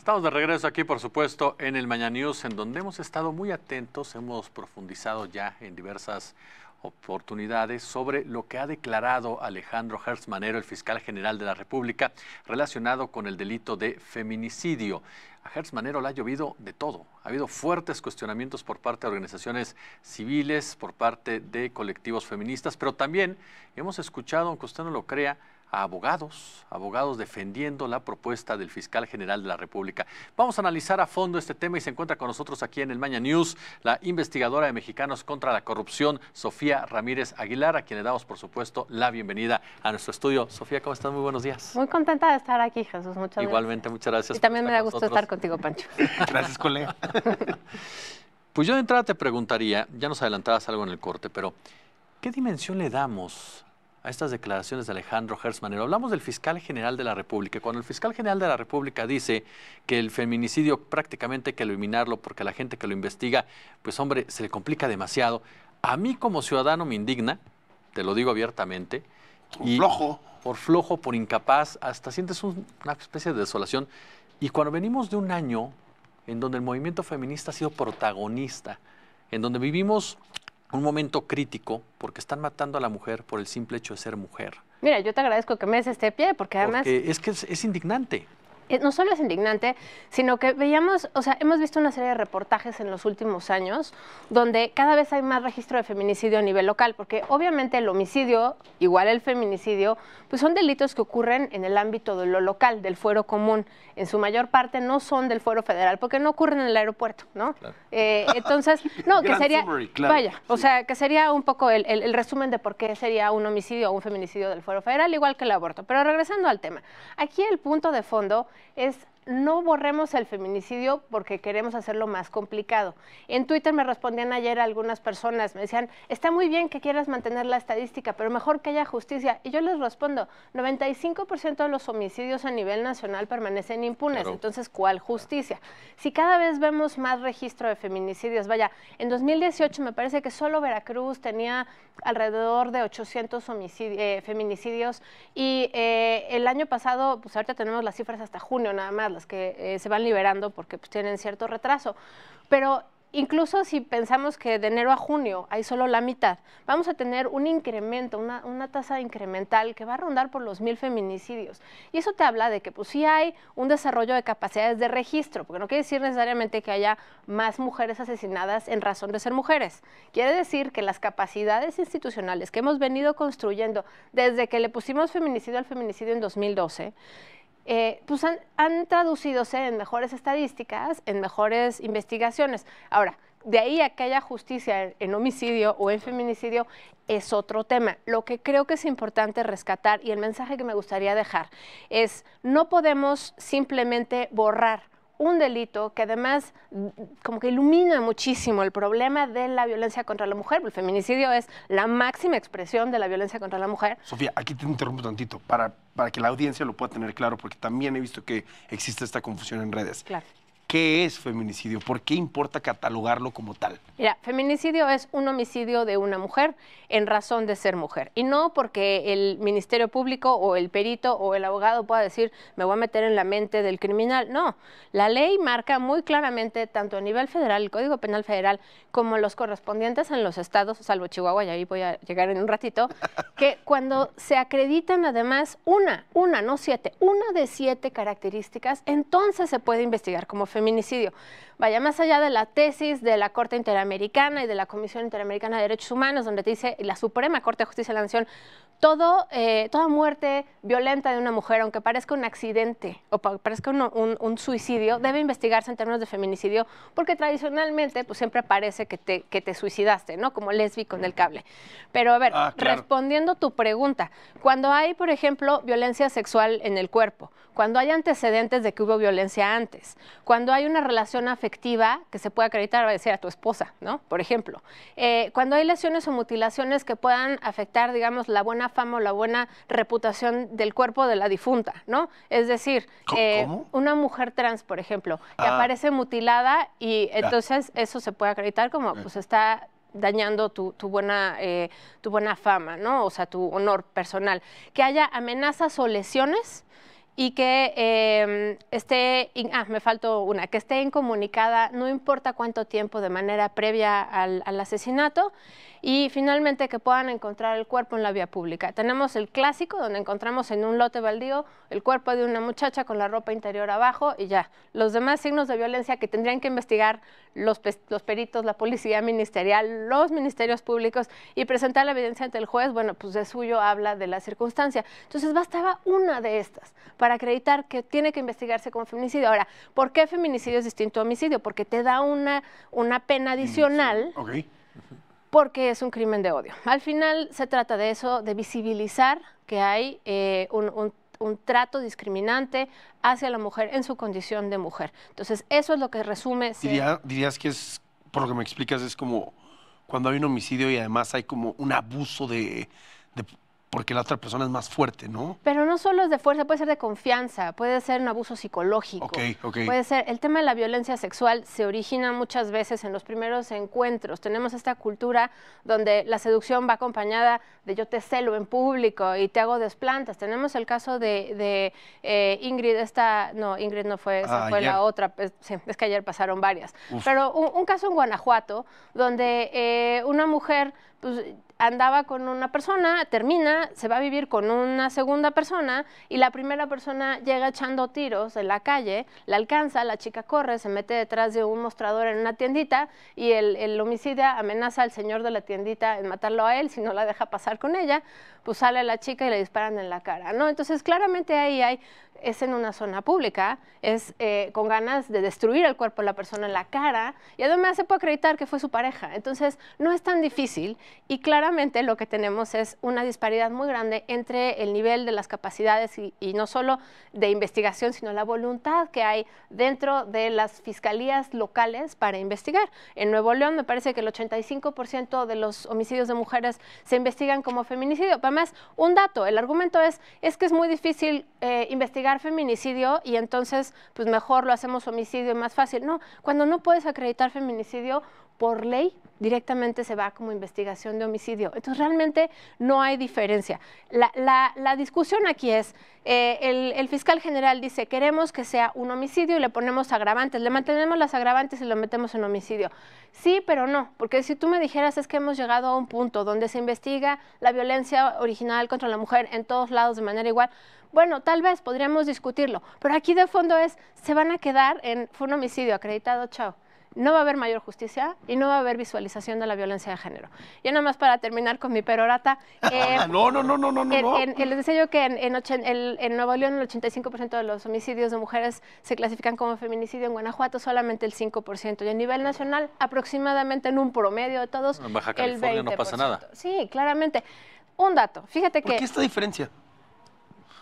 Estamos de regreso aquí, por supuesto, en el Mañana News, en donde hemos estado muy atentos, hemos profundizado ya en diversas oportunidades sobre lo que ha declarado Alejandro Hertz Manero, el fiscal general de la República, relacionado con el delito de feminicidio. A Hertz Manero le ha llovido de todo. Ha habido fuertes cuestionamientos por parte de organizaciones civiles, por parte de colectivos feministas, pero también hemos escuchado, aunque usted no lo crea, a abogados defendiendo la propuesta del fiscal general de la República. Vamos a analizar a fondo este tema y se encuentra con nosotros aquí en el Mañana News la investigadora de Mexicanos contra la Corrupción, Sofía Ramírez Aguilar, a quien le damos, por supuesto, la bienvenida a nuestro estudio. Sofía, ¿cómo estás? Muy buenos días. Muy contenta de estar aquí, Jesús. Muchas gracias. Igualmente, muchas gracias. Y también me da gusto estar contigo, Pancho. Gracias, colega. Pues yo de entrada te preguntaría, ya nos adelantabas algo en el corte, pero ¿qué dimensión le damos a estas declaraciones de Alejandro Hertz Manero? Hablamos del fiscal general de la República. Cuando el fiscal general de la República dice que el feminicidio prácticamente hay que eliminarlo porque a la gente que lo investiga, pues hombre, se le complica demasiado. A mí como ciudadano me indigna, te lo digo abiertamente. Por flojo, por incapaz, hasta sientes una especie de desolación. Y cuando venimos de un año en donde el movimiento feminista ha sido protagonista, en donde vivimos un momento crítico porque están matando a la mujer por el simple hecho de ser mujer. Mira, yo te agradezco que me des este pie porque además... Porque es indignante. No solo es indignante, sino que veíamos, o sea, hemos visto una serie de reportajes en los últimos años donde cada vez hay más registro de feminicidio a nivel local, porque obviamente el homicidio, igual el feminicidio, pues son delitos que ocurren en el ámbito de lo local, del fuero común. En su mayor parte no son del fuero federal, porque no ocurren en el aeropuerto, ¿no? Claro. Entonces, no, que sería, summary, claro, vaya, o sea, que sería un poco el resumen de por qué sería un homicidio o un feminicidio del fuero federal, igual que el aborto. Pero regresando al tema, aquí el punto de fondo es no borremos el feminicidio porque queremos hacerlo más complicado. En Twitter me respondían ayer algunas personas, me decían, está muy bien que quieras mantener la estadística, pero mejor que haya justicia. Y yo les respondo, 95% de los homicidios a nivel nacional permanecen impunes, claro. Entonces, ¿cuál justicia? Si cada vez vemos más registro de feminicidios, vaya, en 2018 me parece que solo Veracruz tenía alrededor de 800 feminicidios y el año pasado, pues ahorita tenemos las cifras hasta junio nada más, las que se van liberando porque pues, tienen cierto retraso. Pero incluso si pensamos que de enero a junio hay solo la mitad, vamos a tener un incremento, una tasa incremental que va a rondar por los 1000 feminicidios. Y eso te habla de que pues sí hay un desarrollo de capacidades de registro, porque no quiere decir necesariamente que haya más mujeres asesinadas en razón de ser mujeres. Quiere decir que las capacidades institucionales que hemos venido construyendo desde que le pusimos feminicidio al feminicidio en 2012, pues han traducidose en mejores estadísticas, en mejores investigaciones. Ahora, de ahí a que haya justicia en homicidio o en feminicidio es otro tema. Lo que creo que es importante rescatar y el mensaje que me gustaría dejar es no podemos simplemente borrar un delito que además como que ilumina muchísimo el problema de la violencia contra la mujer. El feminicidio es la máxima expresión de la violencia contra la mujer. Sofía, aquí te interrumpo tantito para que la audiencia lo pueda tener claro, porque también he visto que existe esta confusión en redes. Claro. ¿Qué es feminicidio? ¿Por qué importa catalogarlo como tal? Mira, feminicidio es un homicidio de una mujer en razón de ser mujer. Y no porque el Ministerio Público o el perito o el abogado pueda decir, me voy a meter en la mente del criminal. No, la ley marca muy claramente, tanto a nivel federal, el Código Penal Federal, como los correspondientes en los estados, salvo Chihuahua, y ahí voy a llegar en un ratito, que cuando se acreditan además no 7, una de 7 características, entonces se puede investigar como feminicidio. Vaya, más allá de la tesis de la Corte Interamericana y de la Comisión Interamericana de Derechos Humanos, donde te dice la Suprema Corte de Justicia de la Nación, toda muerte violenta de una mujer, aunque parezca un accidente o parezca un suicidio, debe investigarse en términos de feminicidio, porque tradicionalmente pues, siempre parece que te suicidaste, ¿no? Como Lesbi con el cable. Pero a ver, claro. Respondiendo tu pregunta, cuando hay, por ejemplo, violencia sexual en el cuerpo, cuando hay antecedentes de que hubo violencia antes, cuando hay una relación afectiva que se puede acreditar, va a decir a tu esposa, ¿no? Por ejemplo, cuando hay lesiones o mutilaciones que puedan afectar, digamos, la buena fama o la buena reputación del cuerpo de la difunta, ¿no? Es decir, una mujer trans, por ejemplo, que aparece mutilada y entonces eso se puede acreditar como, pues está dañando tu buena fama, ¿no? O sea, tu honor personal. Que haya amenazas o lesiones y que me faltó una, que esté incomunicada, no importa cuánto tiempo de manera previa al asesinato, y finalmente que puedan encontrar el cuerpo en la vía pública. Tenemos el clásico, donde encontramos en un lote baldío el cuerpo de una muchacha con la ropa interior abajo y ya. Los demás signos de violencia que tendrían que investigar los peritos, la policía ministerial, los ministerios públicos y presentar la evidencia ante el juez, bueno, pues de suyo habla de la circunstancia. Entonces bastaba una de estas para acreditar que tiene que investigarse como feminicidio. Ahora, ¿por qué feminicidio es distinto a homicidio? Porque te da una pena adicional. Okay. Porque es un crimen de odio. Al final se trata de eso, de visibilizar que hay un trato discriminante hacia la mujer en su condición de mujer. Entonces, eso es lo que resume. Dirías que es, por lo que me explicas, es como cuando hay un homicidio y además hay como un abuso porque la otra persona es más fuerte, ¿no? Pero no solo es de fuerza, puede ser de confianza, puede ser un abuso psicológico. Puede ser, el tema de la violencia sexual se origina muchas veces en los primeros encuentros. Tenemos esta cultura donde la seducción va acompañada de yo te celo en público y te hago desplantas. Tenemos el caso de Ingrid, Ingrid no fue, esa fue la otra, sí, es que ayer pasaron varias. Uf. Pero un caso en Guanajuato donde una mujer pues, andaba con una persona, termina, se va a vivir con una segunda persona y la primera persona llega echando tiros en la calle, la alcanza, la chica corre, se mete detrás de un mostrador en una tiendita y el homicida amenaza al señor de la tiendita en matarlo a él si no la deja pasar con ella, pues sale la chica y le disparan en la cara, ¿no? Entonces claramente ahí es en una zona pública, es con ganas de destruir el cuerpo de la persona en la cara y además se puede acreditar que fue su pareja. Entonces no es tan difícil y claramente lo que tenemos es una disparidad muy grande entre el nivel de las capacidades y no solo de investigación, sino la voluntad que hay dentro de las fiscalías locales para investigar. En Nuevo León me parece que el 85% de los homicidios de mujeres se investigan como feminicidio. Además, un dato, el argumento es que es muy difícil investigar feminicidio y entonces pues mejor lo hacemos homicidio y más fácil. No, cuando no puedes acreditar feminicidio, por ley directamente se va como investigación de homicidio. Entonces realmente no hay diferencia. La discusión aquí es, el fiscal general dice queremos que sea un homicidio y le ponemos agravantes, le mantenemos las agravantes y lo metemos en homicidio. Sí, pero no, porque si tú me dijeras es que hemos llegado a un punto donde se investiga la violencia original contra la mujer en todos lados de manera igual, bueno, tal vez podríamos discutirlo, pero aquí de fondo se van a quedar fue un homicidio acreditado, chao. No va a haber mayor justicia y no va a haber visualización de la violencia de género. Y nada más para terminar con mi perorata. No. Les decía yo que en Nuevo León el 85% de los homicidios de mujeres se clasifican como feminicidio, en Guanajuato solamente el 5%. Y a nivel nacional, aproximadamente en un promedio de todos, en Baja California el 20%. No pasa nada. Sí, claramente. Un dato, fíjate que... ¿Por qué esta diferencia?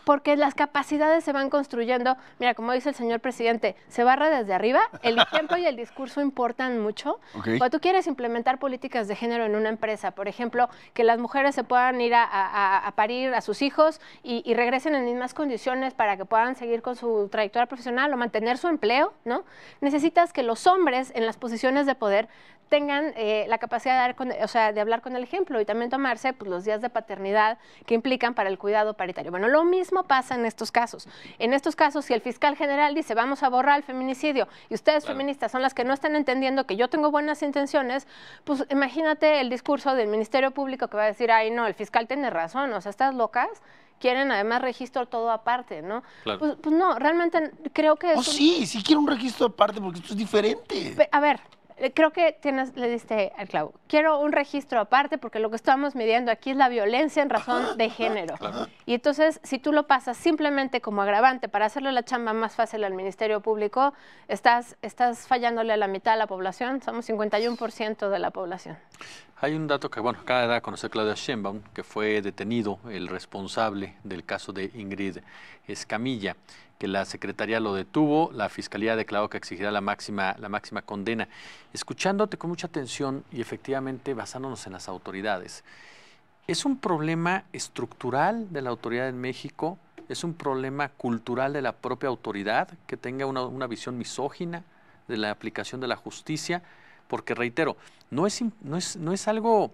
Porque las capacidades se van construyendo, mira, como dice el señor presidente, se barra desde arriba, el ejemplo y el discurso importan mucho. Cuando tú quieres implementar políticas de género en una empresa, por ejemplo, que las mujeres se puedan ir a parir a sus hijos y regresen en mismas condiciones para que puedan seguir con su trayectoria profesional o mantener su empleo, ¿no? Necesitas que los hombres en las posiciones de poder tengan la capacidad de hablar con el ejemplo y también tomarse pues, los días de paternidad que implican para el cuidado paritario. Bueno, lo mismo pasa en estos casos. En estos casos, si el fiscal general dice vamos a borrar el feminicidio y ustedes feministas son las que no están entendiendo que yo tengo buenas intenciones, pues imagínate el discurso del Ministerio Público que va a decir, ay no, el fiscal tiene razón, o sea, ¿estás locas? Quieren además registro todo aparte, ¿no? Claro. Pues no, realmente creo que... sí quiero un registro aparte porque esto es diferente. A ver, creo que le diste al clavo. Quiero un registro aparte porque lo que estamos midiendo aquí es la violencia en razón de género. Claro. Y entonces, si tú lo pasas simplemente como agravante para hacerle la chamba más fácil al Ministerio Público, estás fallándole a la mitad de la población. Somos 51% de la población. Hay un dato que, acaba de dar a conocer Claudia Sheinbaum, que fue detenido el responsable del caso de Ingrid Escamilla, que la Secretaría lo detuvo, la Fiscalía declaró que exigirá la máxima condena. Escuchándote con mucha atención y efectivamente basándonos en las autoridades, ¿es un problema estructural de la autoridad en México? ¿Es un problema cultural de la propia autoridad que tenga una visión misógina de la aplicación de la justicia? Porque, reitero, no es algo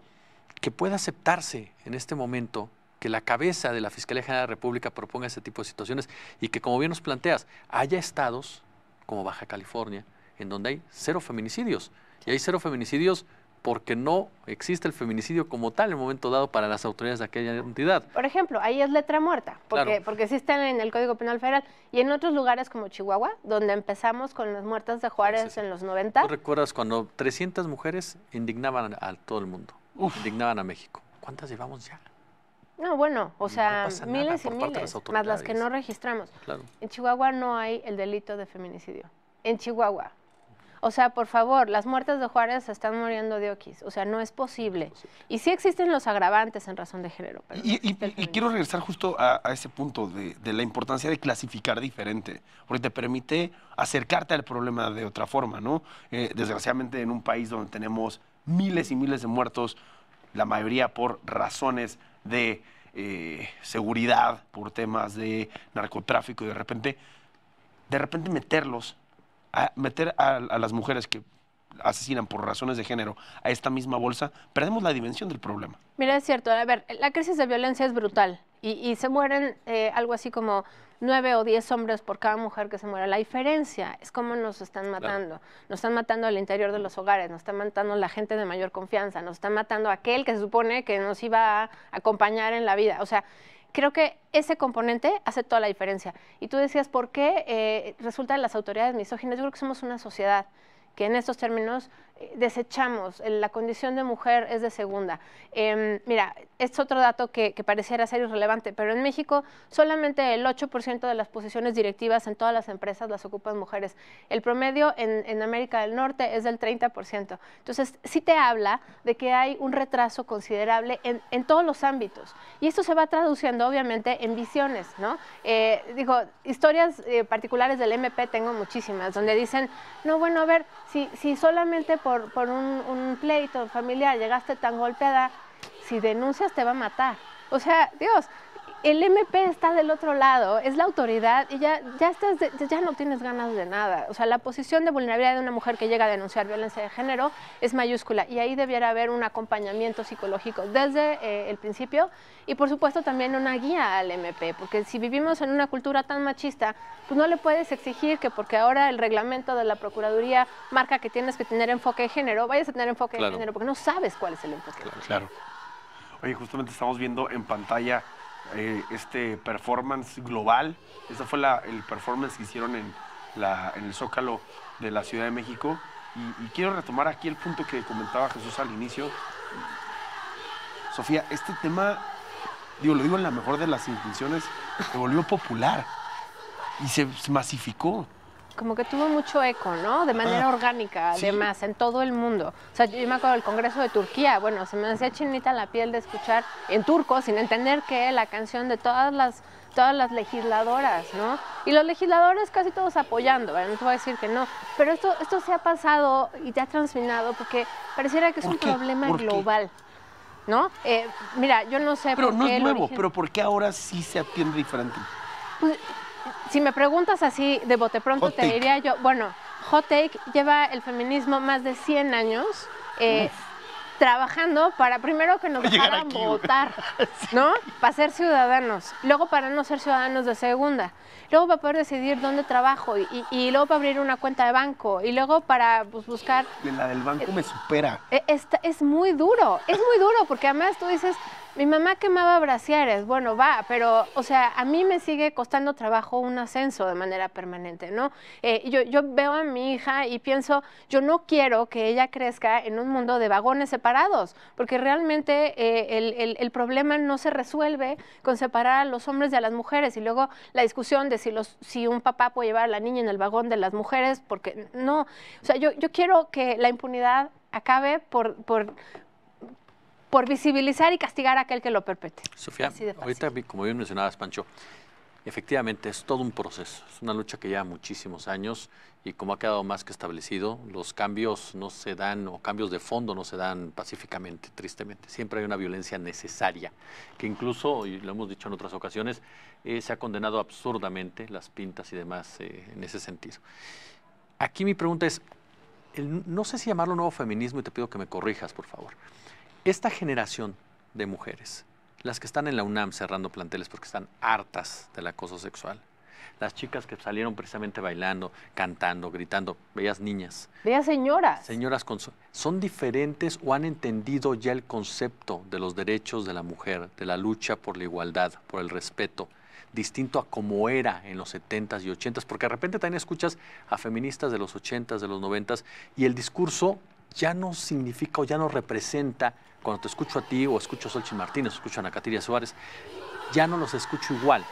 que pueda aceptarse en este momento que la cabeza de la Fiscalía General de la República proponga ese tipo de situaciones y que, como bien nos planteas, haya estados como Baja California, en donde hay 0 feminicidios. Y hay 0 feminicidios porque no existe el feminicidio como tal en el momento dado para las autoridades de aquella entidad. Por ejemplo, ahí es letra muerta, porque sí está en el Código Penal Federal. Y en otros lugares como Chihuahua, donde empezamos con las muertas de Juárez en los 90. ¿Tú recuerdas cuando 300 mujeres indignaban a todo el mundo? Indignaban a México. ¿Cuántas llevamos ya? No, bueno, o sea, no miles y miles, más las que no registramos. Claro. En Chihuahua no hay el delito de feminicidio. En Chihuahua. O sea, por favor, las muertes de Juárez se están muriendo de oquis. O sea, no es posible. Y sí existen los agravantes en razón de género. Pero y quiero regresar justo a ese punto de la importancia de clasificar diferente, porque te permite acercarte al problema de otra forma, ¿no? Desgraciadamente, en un país donde tenemos miles y miles de muertos, la mayoría por razones de seguridad, por temas de narcotráfico, y de repente meter a las mujeres que asesinan por razones de género a esta misma bolsa, perdemos la dimensión del problema. Mira, es cierto. A ver, la crisis de violencia es brutal y se mueren algo así como 9 o 10 hombres por cada mujer que se muere. La diferencia es cómo nos están matando. Claro. Nos están matando al interior de los hogares, nos están matando la gente de mayor confianza, nos están matando a aquel que se supone que nos iba a acompañar en la vida. O sea, creo que ese componente hace toda la diferencia. Y tú decías, ¿por qué resulta de las autoridades misóginas? Yo creo que somos una sociedad que en estos términos desechamos, la condición de mujer es de segunda. Mira, es otro dato que pareciera ser irrelevante, pero en México solamente el 8% de las posiciones directivas en todas las empresas las ocupan mujeres. El promedio en América del Norte es del 30%. Entonces, sí te habla de que hay un retraso considerable en todos los ámbitos. Y esto se va traduciendo, obviamente, en visiones, ¿no? Digo, historias particulares del MP tengo muchísimas, donde dicen, no, bueno, a ver, si solamente por un pleito familiar llegaste tan golpeada, si denuncias te va a matar. O sea, Dios, el MP está del otro lado, es la autoridad y ya no tienes ganas de nada. O sea, la posición de vulnerabilidad de una mujer que llega a denunciar violencia de género es mayúscula y ahí debiera haber un acompañamiento psicológico desde el principio y por supuesto también una guía al MP, porque si vivimos en una cultura tan machista, pues no le puedes exigir que porque ahora el reglamento de la Procuraduría marca que tienes que tener enfoque de género, vayas a tener enfoque de género porque no sabes cuál es el enfoque. Claro. Oye, justamente estamos viendo en pantalla este performance global. Ese fue el performance que hicieron en el Zócalo de la Ciudad de México. Y quiero retomar aquí el punto que comentaba Jesús al inicio. Sofía, este tema, lo digo en la mejor de las intenciones, se volvió popular y se masificó. Como que tuvo mucho eco, ¿no? De manera orgánica, además, en todo el mundo. O sea, yo me acuerdo del Congreso de Turquía, bueno, se me hacía chinita la piel de escuchar en turco, sin entender que la canción de todas las legisladoras, ¿no? Y los legisladores casi todos apoyando, ¿vale? No te voy a decir que no. Pero esto se ha pasado y ya ha transminado porque pareciera que es un problema global, ¿no? Mira, yo no sé por qué. Pero no es nuevo, pero ¿por qué ahora sí se atiende diferente? Pues, si me preguntas así de bote pronto, te diría yo, bueno, Hot Take lleva el feminismo más de 100 años trabajando para primero que nos dejaran votar, ¿no? Para ser ciudadanos, luego para no ser ciudadanos de segunda, luego para poder decidir dónde trabajo y luego para abrir una cuenta de banco y luego para buscar... La del banco me supera. Es muy duro porque además tú dices... Mi mamá quemaba brasieres, bueno, pero, o sea, a mí me sigue costando trabajo un ascenso de manera permanente, ¿no? Yo veo a mi hija y pienso, yo no quiero que ella crezca en un mundo de vagones separados, porque realmente el problema no se resuelve con separar a los hombres de a las mujeres y luego la discusión de si un papá puede llevar a la niña en el vagón de las mujeres, porque no. O sea, yo quiero que la impunidad acabe por visibilizar y castigar a aquel que lo perpetre. Sofía, ahorita, como bien mencionabas, Pancho, efectivamente es todo un proceso, es una lucha que lleva muchísimos años y como ha quedado más que establecido, los cambios no se dan, o cambios de fondo no se dan pacíficamente, tristemente. Siempre hay una violencia necesaria, que incluso, y lo hemos dicho en otras ocasiones, se ha condenado absurdamente las pintas y demás en ese sentido. Aquí mi pregunta es, no sé si llamarlo nuevo feminismo y te pido que me corrijas, por favor. Esta generación de mujeres las que están en la UNAM cerrando planteles porque están hartas del acoso sexual. Las chicas que salieron precisamente bailando, cantando, gritando, bellas niñas. Bellas señoras. Señoras son diferentes o han entendido ya el concepto de los derechos de la mujer, de la lucha por la igualdad, por el respeto, distinto a como era en los 70s y 80s, porque de repente también escuchas a feministas de los 80s, de los 90s, y el discurso ya no significa o ya no representa, cuando te escucho a ti o escucho a Xochitl Martínez, o escucho a Ana Katiria Suárez, ya no los escucho igual.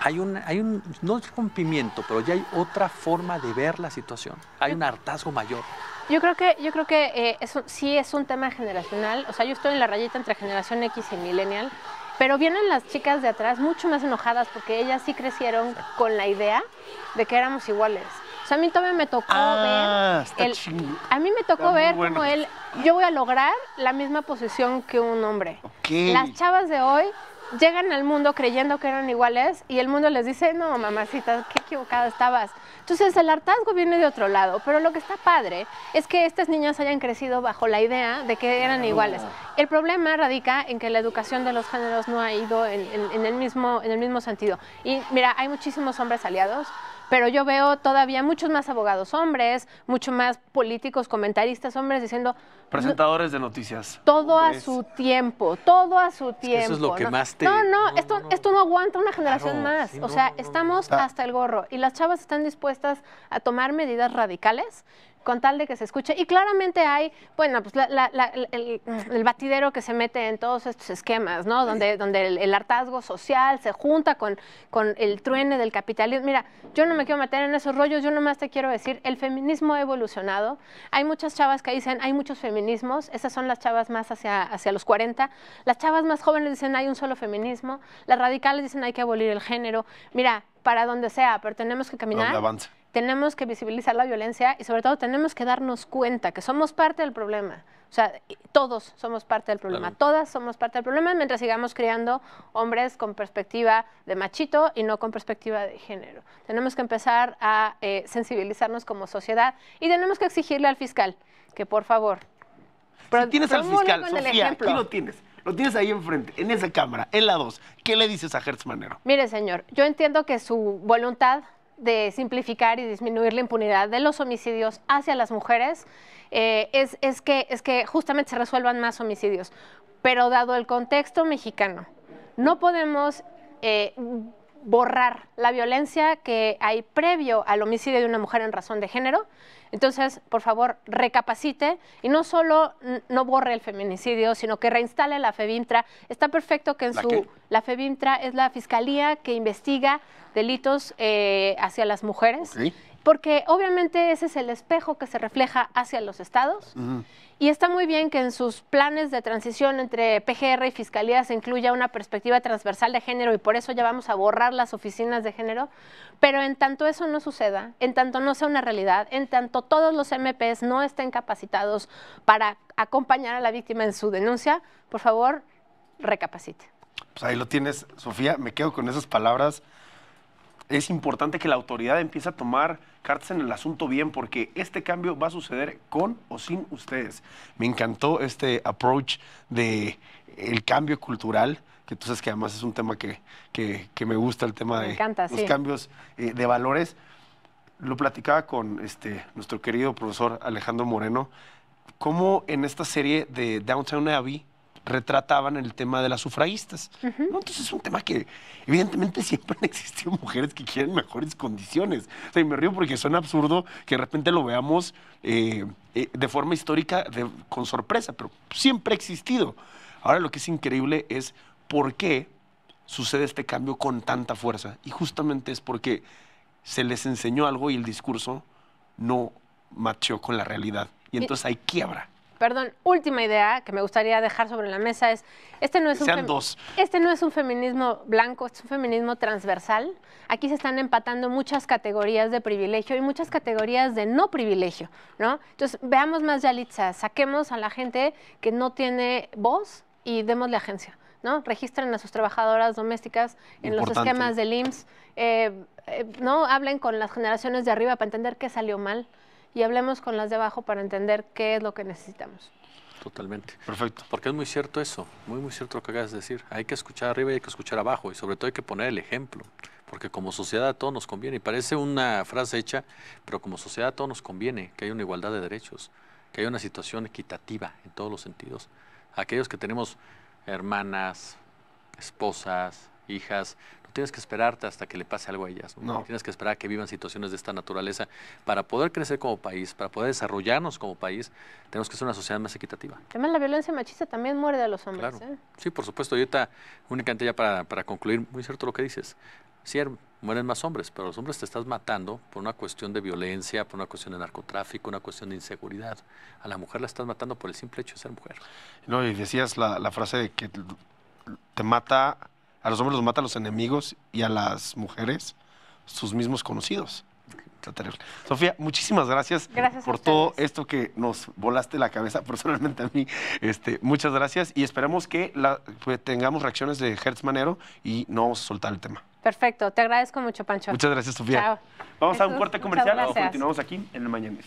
Hay un, no es rompimiento, pero ya hay otra forma de ver la situación. Hay un hartazgo mayor. Yo creo que sí es un tema generacional. O sea, yo estoy en la rayita entre generación X y millennial, pero vienen las chicas de atrás mucho más enojadas porque ellas sí crecieron con la idea de que éramos iguales. O sea, a mí todavía me tocó ver como yo voy a lograr la misma posición que un hombre. Okay. Las chavas de hoy llegan al mundo creyendo que eran iguales y el mundo les dice, no, mamacita, qué equivocada estabas. Entonces el hartazgo viene de otro lado, pero lo que está padre es que estas niñas hayan crecido bajo la idea de que eran iguales. El problema radica en que la educación de los géneros no ha ido en el mismo sentido. Y mira, hay muchísimos hombres aliados, pero yo veo todavía muchos más abogados hombres, mucho más políticos, comentaristas hombres diciendo... Presentadores de noticias. Todo a su tiempo, todo a su tiempo. Eso es lo que más te... Esto no aguanta una generación más. Sí, o sea, estamos hasta el gorro. Y las chavas están dispuestas a tomar medidas radicales con tal de que se escuche. Y claramente hay, bueno, pues el batidero que se mete en todos estos esquemas, ¿no? Donde el hartazgo social se junta con el truene del capitalismo. Mira, yo no me quiero meter en esos rollos, yo nomás te quiero decir, el feminismo ha evolucionado. Hay muchas chavas que dicen, hay muchos feminismos, esas son las chavas más hacia los 40. Las chavas más jóvenes dicen, hay un solo feminismo. Las radicales dicen, hay que abolir el género. Mira, para donde sea, pero tenemos que caminar. Tenemos que visibilizar la violencia y sobre todo tenemos que darnos cuenta que somos parte del problema. O sea, todos somos parte del problema, todas somos parte del problema mientras sigamos criando hombres con perspectiva de machito y no con perspectiva de género. Tenemos que empezar a sensibilizarnos como sociedad y tenemos que exigirle al fiscal que por favor... Si tienes al fiscal, Sofía, aquí lo tienes ahí enfrente, en esa cámara, en la 2. ¿Qué le dices a Hertz Manero? Mire, señor, yo entiendo que su voluntad de simplificar y disminuir la impunidad de los homicidios hacia las mujeres es que justamente se resuelvan más homicidios. Pero dado el contexto mexicano, no podemos borrar la violencia que hay previo al homicidio de una mujer en razón de género. Entonces, por favor, recapacite y no solo no borre el feminicidio, sino que reinstale la FEBIMTRA. Está perfecto que en la FEBIMTRA es la fiscalía que investiga delitos hacia las mujeres, porque obviamente ese es el espejo que se refleja hacia los estados. Y está muy bien que en sus planes de transición entre PGR y Fiscalía se incluya una perspectiva transversal de género y por eso ya vamos a borrar las oficinas de género, pero en tanto eso no suceda, en tanto no sea una realidad, en tanto todos los MPs no estén capacitados para acompañar a la víctima en su denuncia, por favor, recapacite. Pues ahí lo tienes, Sofía, me quedo con esas palabras. Es importante que la autoridad empiece a tomar cartas en el asunto bien, porque este cambio va a suceder con o sin ustedes. Me encantó este approach de el cambio cultural, que tú sabes que además es un tema que me gusta, el tema de los cambios de valores. Lo platicaba con nuestro querido profesor Alejandro Moreno, cómo en esta serie de Downton Abbey retrataban el tema de las sufragistas. ¿No? Entonces es un tema que evidentemente siempre han existido mujeres que quieren mejores condiciones. O sea, y me río porque suena absurdo que de repente lo veamos de forma histórica con sorpresa, pero siempre ha existido. Ahora lo que es increíble es por qué sucede este cambio con tanta fuerza. Y justamente es porque se les enseñó algo y el discurso no macheó con la realidad. Y entonces hay quiebra. Perdón, última idea que me gustaría dejar sobre la mesa es, este no es un feminismo blanco, este es un feminismo transversal. Aquí se están empatando muchas categorías de privilegio y muchas categorías de no privilegio, ¿no? Entonces, veamos más Yalitza, saquemos a la gente que no tiene voz y démosle agencia, ¿no? Registren a sus trabajadoras domésticas en los esquemas del IMSS, ¿no? Hablen con las generaciones de arriba para entender qué salió mal y hablemos con las de abajo para entender qué es lo que necesitamos. Totalmente. Perfecto. Porque es muy cierto eso, muy cierto lo que acabas de decir. Hay que escuchar arriba y hay que escuchar abajo y sobre todo hay que poner el ejemplo, porque como sociedad a todos nos conviene, y parece una frase hecha, pero como sociedad a todos nos conviene que haya una igualdad de derechos, que haya una situación equitativa en todos los sentidos. Aquellos que tenemos hermanas, esposas, hijas, no tienes que esperarte hasta que le pase algo a ellas. No. Tienes que esperar a que vivan situaciones de esta naturaleza para poder crecer como país, para poder desarrollarnos como país. Tenemos que ser una sociedad más equitativa. Además, la violencia machista también muerde a los hombres. Claro. Sí, por supuesto. Y ahorita, únicamente ya para concluir, muy cierto lo que dices. Sí, mueren más hombres, pero los hombres te estás matando por una cuestión de violencia, por una cuestión de narcotráfico, una cuestión de inseguridad. A la mujer la estás matando por el simple hecho de ser mujer. No, y decías la frase de que te mata, a los hombres los mata a los enemigos y a las mujeres sus mismos conocidos. Está terrible. Sofía, muchísimas gracias, por todo esto que nos volaste la cabeza personalmente a mí. Muchas gracias y esperamos que pues, tengamos reacciones de Hertz Manero y no vamos a soltar el tema. Perfecto, te agradezco mucho, Pancho. Muchas gracias, Sofía. Chao. Vamos a un Jesús, corte muchas comercial, gracias. continuamos aquí en el Mañanés.